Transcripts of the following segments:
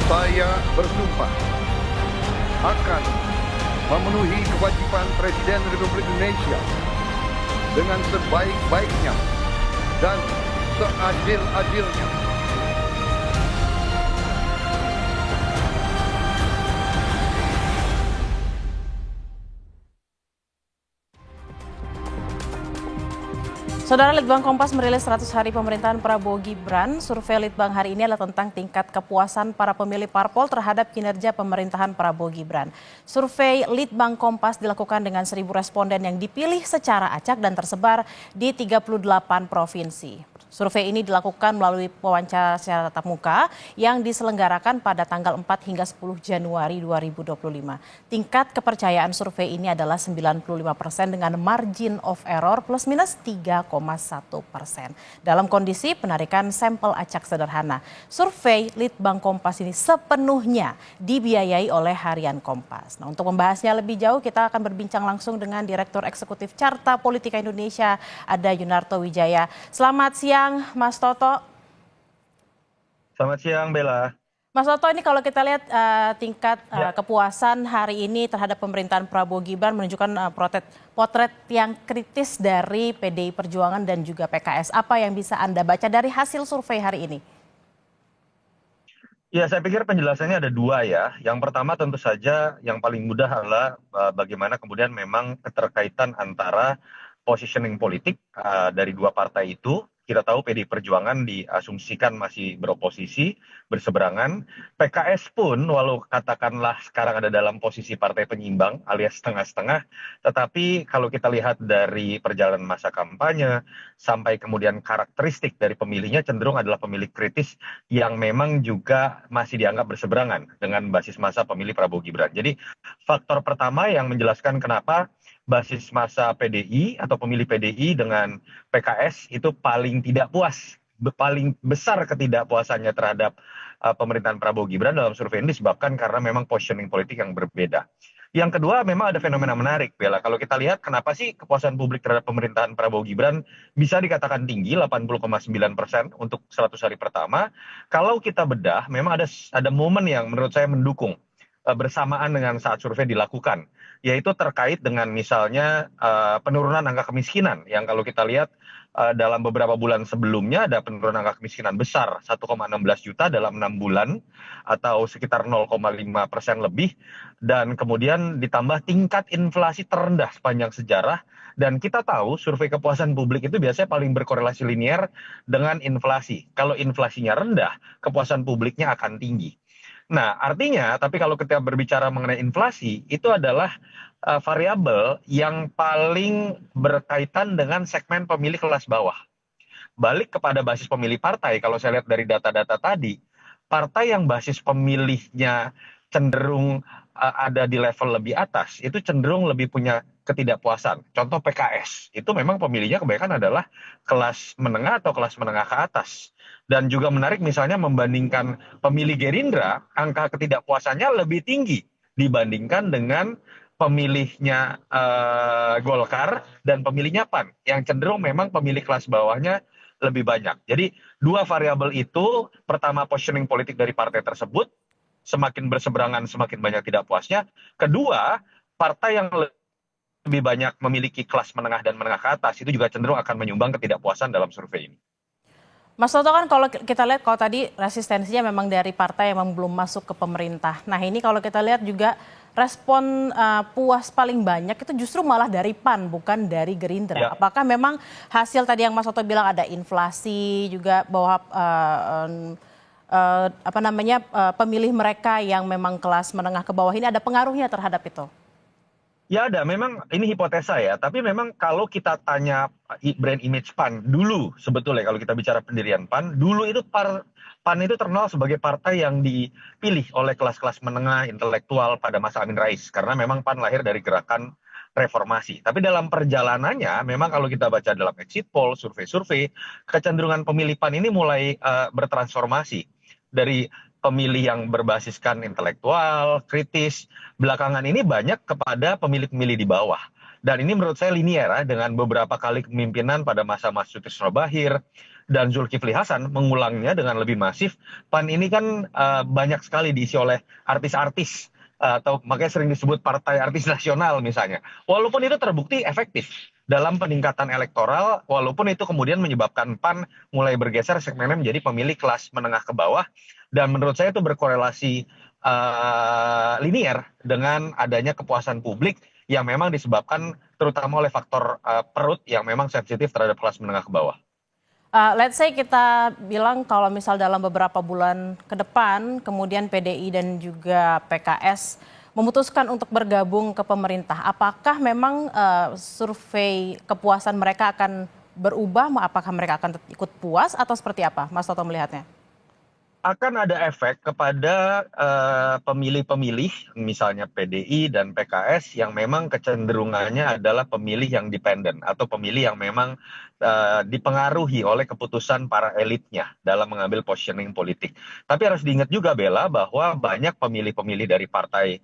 Saya bersumpah akan memenuhi kewajiban Presiden Republik Indonesia dengan sebaik-baiknya dan seadil-adilnya. Saudara, Litbang Kompas merilis 100 hari pemerintahan Prabowo Gibran. Survei Litbang hari ini adalah tentang tingkat kepuasan para pemilih parpol terhadap kinerja pemerintahan Prabowo Gibran. Survei Litbang Kompas dilakukan dengan 1.000 responden yang dipilih secara acak dan tersebar di 38 provinsi. Survei ini dilakukan melalui wawancara secara tatap muka yang diselenggarakan pada tanggal 4 hingga 10 Januari 2025. Tingkat kepercayaan survei ini adalah 95% dengan margin of error plus minus 3,1%. Dalam kondisi penarikan sampel acak sederhana. Survei Litbang Kompas ini sepenuhnya dibiayai oleh Harian Kompas. Nah, untuk membahasnya lebih jauh kita akan berbincang langsung dengan Direktur Eksekutif Carta Politika Indonesia, ada Yunarto Wijaya. Selamat siang Mas Toto. Selamat siang Bella. Mas Toto, ini kalau kita lihat tingkat kepuasan hari ini terhadap pemerintahan Prabowo Gibran menunjukkan potret yang kritis dari PDI Perjuangan dan juga PKS. Apa yang bisa Anda baca dari hasil survei hari ini? Ya, saya pikir penjelasannya ada dua ya. Yang pertama tentu saja yang paling mudah adalah bagaimana kemudian memang keterkaitan antara positioning politik dari dua partai itu. Kita tahu PDI Perjuangan diasumsikan masih beroposisi, berseberangan. PKS pun walau katakanlah sekarang ada dalam posisi partai penyimbang alias setengah-setengah, tetapi kalau kita lihat dari perjalanan masa kampanye sampai kemudian karakteristik dari pemilihnya cenderung adalah pemilih kritis yang memang juga masih dianggap berseberangan dengan basis massa pemilih Prabowo Gibran. Jadi faktor pertama yang menjelaskan kenapa basis massa PDI atau pemilih PDI dengan PKS itu paling tidak puas, paling besar ketidakpuasannya terhadap pemerintahan Prabowo Gibran dalam survei ini disebabkan karena memang positioning politik yang berbeda. Yang kedua memang ada fenomena menarik, Bella. Kalau kita lihat kenapa sih kepuasan publik terhadap pemerintahan Prabowo Gibran bisa dikatakan tinggi, 80,9% untuk 100 hari pertama. Kalau kita bedah, memang ada momen yang menurut saya mendukung bersamaan dengan saat survei dilakukan, yaitu terkait dengan misalnya penurunan angka kemiskinan yang kalau kita lihat dalam beberapa bulan sebelumnya ada penurunan angka kemiskinan besar 1,16 juta dalam 6 bulan atau sekitar 0,5% lebih, dan kemudian ditambah tingkat inflasi terendah sepanjang sejarah. Dan kita tahu survei kepuasan publik itu biasanya paling berkorelasi linear dengan inflasi. Kalau inflasinya rendah, kepuasan publiknya akan tinggi. Nah, artinya, tapi kalau kita berbicara mengenai inflasi, itu adalah variabel yang paling berkaitan dengan segmen pemilih kelas bawah. Balik kepada basis pemilih partai, kalau saya lihat dari data-data tadi, partai yang basis pemilihnya cenderung ada di level lebih atas, itu cenderung lebih punya ketidakpuasan. Contoh PKS, itu memang pemilihnya kebanyakan adalah kelas menengah atau kelas menengah ke atas. Dan juga menarik misalnya membandingkan pemilih Gerindra, angka ketidakpuasannya lebih tinggi dibandingkan dengan pemilihnya Golkar dan pemilihnya PAN, yang cenderung memang pemilih kelas bawahnya lebih banyak. Jadi dua variabel itu, pertama positioning politik dari partai tersebut, semakin berseberangan semakin banyak tidak puasnya. Kedua, partai yang lebih banyak memiliki kelas menengah dan menengah ke atas itu juga cenderung akan menyumbang ketidakpuasan dalam survei ini. Mas Toto, kan kalau kita lihat kalau tadi resistensinya memang dari partai yang memang belum masuk ke pemerintah. Nah, ini kalau kita lihat juga respon puas paling banyak itu justru malah dari PAN bukan dari Gerindra. Ya. Apakah memang hasil tadi yang Mas Toto bilang ada inflasi juga bahwa pemilih mereka yang memang kelas menengah ke bawah ini ada pengaruhnya terhadap itu? Ya ada, memang ini hipotesa ya, tapi memang kalau kita tanya brand image PAN dulu sebetulnya kalau kita bicara pendirian PAN, dulu itu PAN itu terkenal sebagai partai yang dipilih oleh kelas-kelas menengah intelektual pada masa Amin Rais, karena memang PAN lahir dari gerakan reformasi. Tapi dalam perjalanannya, memang kalau kita baca dalam exit poll, survei-survei, kecenderungan pemilih PAN ini mulai bertransformasi dari pemilih yang berbasiskan intelektual, kritis, belakangan ini banyak kepada pemilih-pemilih di bawah. Dan ini menurut saya linier dengan beberapa kali kepemimpinan pada masa Mas Sutisno Bahir dan Zulkifli Hasan mengulangnya dengan lebih masif. PAN ini kan banyak sekali diisi oleh artis-artis atau makanya sering disebut partai artis nasional misalnya. Walaupun itu terbukti efektif dalam peningkatan elektoral, walaupun itu kemudian menyebabkan PAN mulai bergeser segmennya menjadi pemilih kelas menengah ke bawah. Dan menurut saya itu berkorelasi linier dengan adanya kepuasan publik yang memang disebabkan terutama oleh faktor perut yang memang sensitif terhadap kelas menengah ke bawah. Let's say kita bilang kalau misal dalam beberapa bulan ke depan, kemudian PDI dan juga PKS memutuskan untuk bergabung ke pemerintah. Apakah memang survei kepuasan mereka akan berubah? Apakah mereka akan ikut puas atau seperti apa, Mas Toto melihatnya? Akan ada efek kepada pemilih-pemilih misalnya PDI dan PKS yang memang kecenderungannya adalah pemilih yang dependen atau pemilih yang memang dipengaruhi oleh keputusan para elitnya dalam mengambil positioning politik. Tapi harus diingat juga Bella bahwa banyak pemilih-pemilih dari partai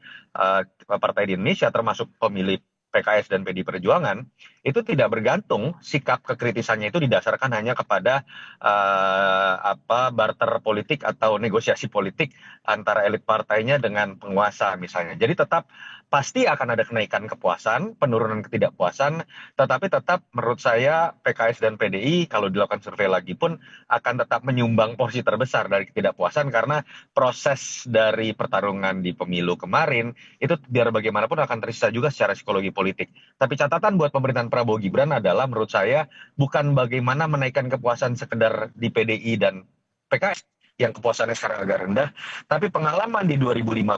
di Indonesia termasuk pemilih PKS dan PD Perjuangan itu tidak bergantung sikap kekritisannya itu didasarkan hanya kepada barter politik atau negosiasi politik antara elit partainya dengan penguasa misalnya. Jadi tetap pasti akan ada kenaikan kepuasan, penurunan ketidakpuasan, tetapi tetap menurut saya PKS dan PDI kalau dilakukan survei lagi pun akan tetap menyumbang porsi terbesar dari ketidakpuasan karena proses dari pertarungan di pemilu kemarin itu biar bagaimanapun akan tersisa juga secara psikologi politik. Tapi catatan buat pemerintahan Prabowo Gibran adalah menurut saya bukan bagaimana menaikkan kepuasan sekedar di PDI dan PKS yang kepuasannya sekarang agak rendah, tapi pengalaman di 2015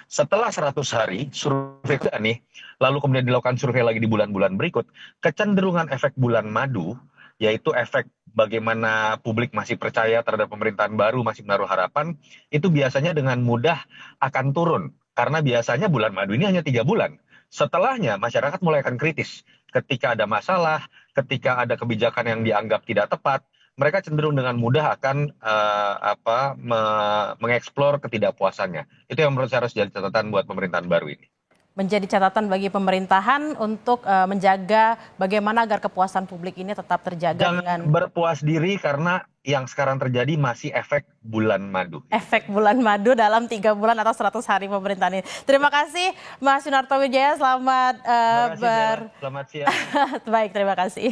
setelah 100 hari survei nih, lalu kemudian dilakukan survei lagi di bulan-bulan berikut, kecenderungan efek bulan madu, yaitu efek bagaimana publik masih percaya terhadap pemerintahan baru, masih menaruh harapan, itu biasanya dengan mudah akan turun. Karena biasanya bulan madu ini hanya 3 bulan. Setelahnya masyarakat mulai akan kritis. Ketika ada masalah, ketika ada kebijakan yang dianggap tidak tepat, mereka cenderung dengan mudah akan mengeksplor ketidakpuasannya. Itu yang menurut saya harus jadi catatan buat pemerintahan baru ini. Menjadi catatan bagi pemerintahan untuk menjaga bagaimana agar kepuasan publik ini tetap terjaga. Jangan berpuas diri karena yang sekarang terjadi masih efek bulan madu. Efek bulan madu dalam 3 bulan atau 100 hari pemerintahan ini. Terima kasih Mas Yunarto Wijaya, selamat Selamat siang. Baik, terima kasih.